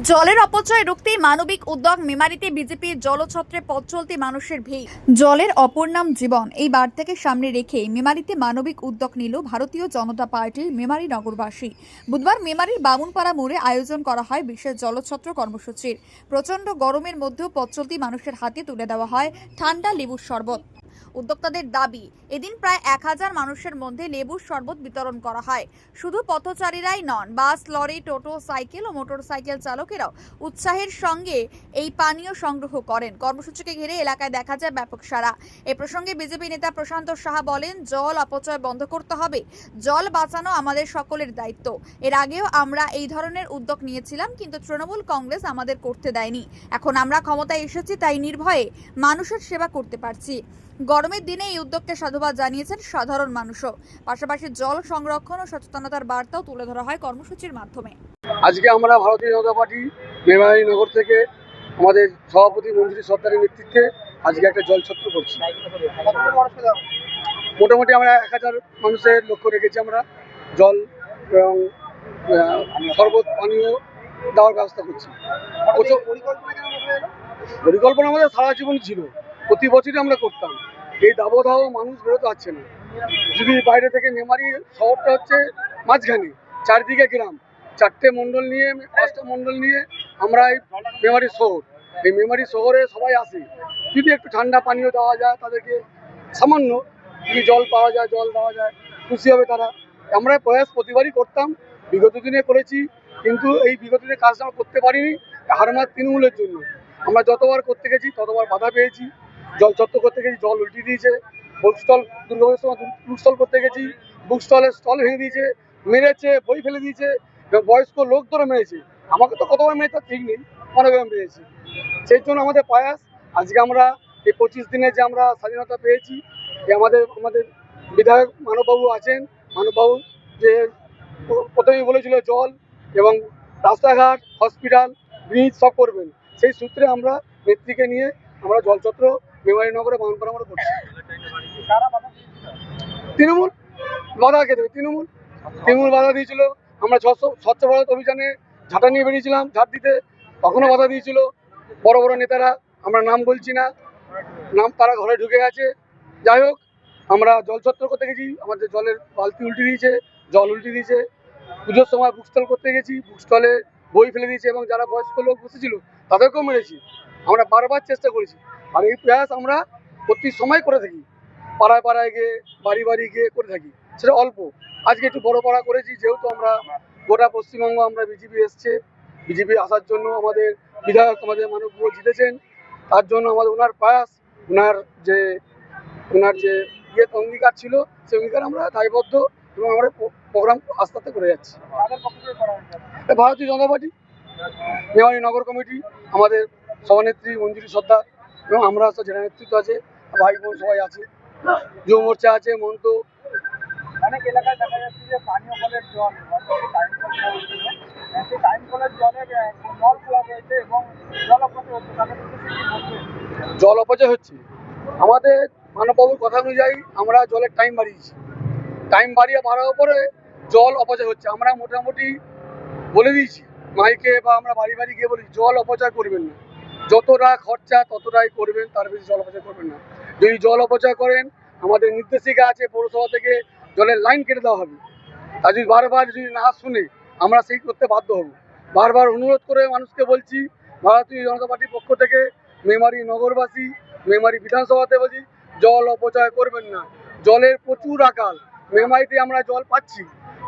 জলের অপচয় রুখতে মানবিক উদ্যোগ মেমারিতে বিজেপি জলছত্রে পথ চলতি মানুষের ভিড়। জলের অপর নাম জীবন এই বার্তাকে সামনে রেখে মেমারিতে মানবিক উদ্যোগ নিল ভারতীয় জনতা পার্টির মেমারি নগরবাসী। বুধবার মেমারির বামুনপাড়া মোড়ে আয়োজন করা হয় বিশেষ জলছত্র কর্মসূচির। প্রচন্ড গরমের মধ্যেও পথ চলতি মানুষের হাতে তুলে দেওয়া হয় ঠান্ডা লেবুর শরবত। উদ্যোক্তাদের দাবি, এদিন প্রায় 1000 মানুষের মধ্যে লেবুর শরবত বিতরণ করা হয়। শুধু পথচারীরাই নন, বাস, লরি, টোটো, সাইকেল ও মোটরসাইকেল চালকেরাও উৎসাহের সঙ্গে এই পানীয় সংগ্রহ করেন। কর্মসূচিকে ঘিরে এলাকায় দেখা যায় ব্যাপক সাড়া। এ প্রসঙ্গে বিজেপি নেতা প্রশান্ত সাহা বলেন, জল অপচয় বন্ধ করতে হবে, জল বাঁচানো আমাদের সকলের দায়িত্ব। এর আগেও আমরা এই ধরনের উদ্যোগ নিয়েছিলাম, কিন্তু তৃণমূল কংগ্রেস আমাদের করতে দেয়নি। এখন আমরা ক্ষমতায় এসেছি, তাই নির্ভয়ে মানুষের সেবা করতে পারছি। গরমের দিনে এই উদ্যোগকে সাধুবাদ জানিয়েছেন সাধারণ মানুষও। পাশাপাশি জল সংরক্ষণ ও সচেতনতার বার্তাও তুলে ধরা হয় কর্মসূচির মাধ্যমে। আজকে আমরা ভারতীয় জনতা পার্টি মেমারি নগর থেকে আমাদের সভাপতি মঞ্জুরি সরকারের নেতৃত্বে আজকে একটা জলছত্র করছি। মোটামুটি আমরা 1000 মানুষের লক্ষ্য রেখেছি। আমরা জল এবং শরবত পানীয় দেওয়ার ব্যবস্থা করছি। পরিকল্পনা আমাদের সারা জীবন ছিল, প্রতি বছরই আমরা করতাম। এই দাবদাহ মানুষ বেরোতে পারছে না। যদি বাইরে থেকে মেমারি শহরটা হচ্ছে মাঝখানে, চারদিকে গ্রাম, 4টে মণ্ডল নিয়ে 5টা মণ্ডল নিয়ে আমরা এই মেমারি শহর। এই মেমারি শহরে সবাই আসে। যদি একটু ঠান্ডা পানীয় দেওয়া যায় তাদেরকে, সামান্য যদি জল পাওয়া যায়, জল দেওয়া যায়, খুশি হবে তারা। আমরা প্রয়াস প্রতিবারই করতাম, বিগত দিনে করেছি, কিন্তু এই বিগত দিনে কাজটা আমরা করতে পারিনি হারমাত তৃণমূলের জন্য। আমরা যতবার করতে গেছি ততবার বাধা পেয়েছি। জল চত্বর করতে গেছি, জল উল্টে দিয়েছে। বুক স্টল, দুর্গাপুজোর সময় বুক স্টল করতে গেছি, বুক স্টলের স্টল ভেঙে দিয়েছে, মেরেছে, বই ফেলে দিয়েছে, বয়স্ক লোক ধরে মেরেছে। আমাকে তো কতবার মেরেছে তার ঠিক নেই, অনেকবার মেরেছে। সেই জন্য আমাদের প্রয়াস, আজকে আমরা এই 25 দিনে যে আমরা স্বাধীনতা পেয়েছি, আমাদের বিধায়ক মানববাবু আছেন। মানববাবু যে প্রথমেই বলেছিল জল এবং রাস্তাঘাট, হসপিটাল, ব্রিজ সব করবেন, সেই সূত্রে আমরা নেত্রীকে নিয়ে আমরা জলছত্র মেমারি নগরে বামুনপাড়া আমরা করছি। তৃণমূল বাধা কে দেবে? তৃণমূল বাধা দিয়েছিল। আমরা স্বচ্ছ ভারত অভিযানে ঝাঁটা নিয়ে বেরিয়েছিলাম ঝাঁট দিতে, তখনও বাধা দিয়েছিল বড় বড় নেতারা। আমরা নাম বলছি না, নাম তারা ঘরে ঢুকে গেছে। যাই হোক, আমরা জলছত্র করতে গেছি, আমাদের জলের বালতি উল্টে দিয়েছে, জল উল্টে দিয়েছে। পুজোর সময় বুক স্টল করতে গেছি, বুক স্টলে বই ফেলে দিয়েছে এবং যারা বয়স্ক লোক বসেছিল তাদেরকেও মেরেছি। আমরা বারবার চেষ্টা করেছি, আর এই প্রয়াস আমরা প্রতি সময় করে থাকি। পাড়ায় পাড়ায় গিয়ে, বাড়ি বাড়ি গিয়ে করে থাকি। সেটা অল্প, আজকে একটু বড় পাড়া করেছি, যেহেতু আমরা গোটা পশ্চিমবঙ্গ আমরা বিজেপি এসছে, বিজেপি আসার জন্য আমাদের বিধায়ক আমাদের মানববাবু জিতেছেন। তার জন্য আমাদের ওনার প্রয়াস, ওনার যে অঙ্গীকার ছিল, সেই অঙ্গীকার আমরা দায়বদ্ধ এবং আমরা প্রোগ্রাম আস্তে আস্তে করে যাচ্ছি। ভারতীয় জনতা পার্টি মেমারি নগর কমিটি, আমাদের সভানেত্রী মঞ্জুরি সর্দার এবং আমরা জেলা নেতৃত্ব আছে, ভাই বোন সবাই আছে, যুব মোর্চা আছে, মন্ত। অনেক এলাকায় দেখা যাচ্ছে যে পানীয় জলের জল সেই টাইম কলের জলের নল খোলা রয়েছে এবং জল অপচয় হচ্ছে, তাদের জল অপচয় হচ্ছে। আমাদের মানববাবুর কথা অনুযায়ী আমরা জলের টাইম বাড়িয়েছি, টাইম বাড়ার পরে জল অপচয় হচ্ছে। আমরা মোটামুটি বলে দিয়েছি মাইকে বা আমরা বাড়ি বাড়ি গিয়ে বলি, জল অপচয় করবেন না, যতটা খরচা ততটাই করবেন, তার বেশি জল অপচয় করবেন না। যদি জল অপচয় করেন, আমাদের নির্দেশিকা আছে পৌরসভা থেকে, জলের লাইন কেটে দেওয়া হবে। আর যদি বারবার যদি না শুনে, আমরা সেই করতে বাধ্য হব। বারবার অনুরোধ করে মানুষকে বলছি, ভারতীয় জনতা পার্টির পক্ষ থেকে মেমারি নগরবাসী, মেমারি বিধানসভাতে বলছি, জল অপচয় করবেন না। জলের প্রচুর আকাল, মেমারিতে আমরা জল পাচ্ছি।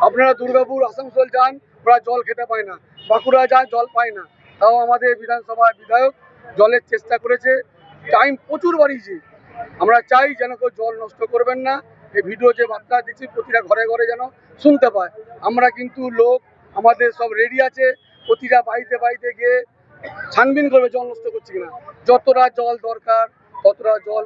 আপনারা দুর্গাপুর, আসানসোল যান, ওরা জল খেতে পায় না, বাঁকুড়া যান, জল পায় না। তাও আমাদের বিধানসভার বিধায়ক জলের চেষ্টা করেছে, টাইম প্রচুর বাড়িয়েছে। আমরা চাই যেন কেউ জল নষ্ট করবেন না। এই ভিডিও যে বার্তা দিচ্ছি, প্রতিটা ঘরে ঘরে যেন শুনতে পায়। আমরা কিন্তু লোক আমাদের সব রেডি আছে, প্রতিটা বাড়িতে বাড়িতে গিয়ে ছানবিন করবে জল নষ্ট করছে কিনা। যতটা জল দরকার ততটা জল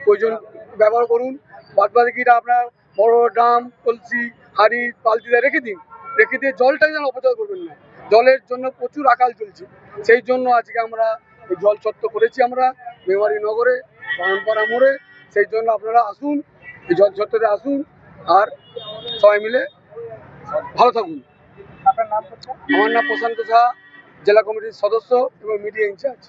প্রয়োজন ব্যবহার করুন। বাদবাকিটা আপনার বড় ড্রাম, কলসি, হাঁড়ি, বালতিতে রেখে দিন, রেখে দিয়ে জলটাকে যেন অপচয় করবেন না। জলের জন্য প্রচুর আকাল চলছে, সেই জন্য আজকে আমরা এই জল চত্বর করেছি আমরা মেমারি নগরে বামুনপাড়া মোড়ে। সেই জন্য আপনারা আসুন, এই জল চত্বরে আসুন, আর সবাই মিলে ভালো থাকুন। আপনার নাম? আমার নাম প্রশান্ত সাহা, জেলা কমিটির সদস্য এবং মিডিয়া ইনচার্জ।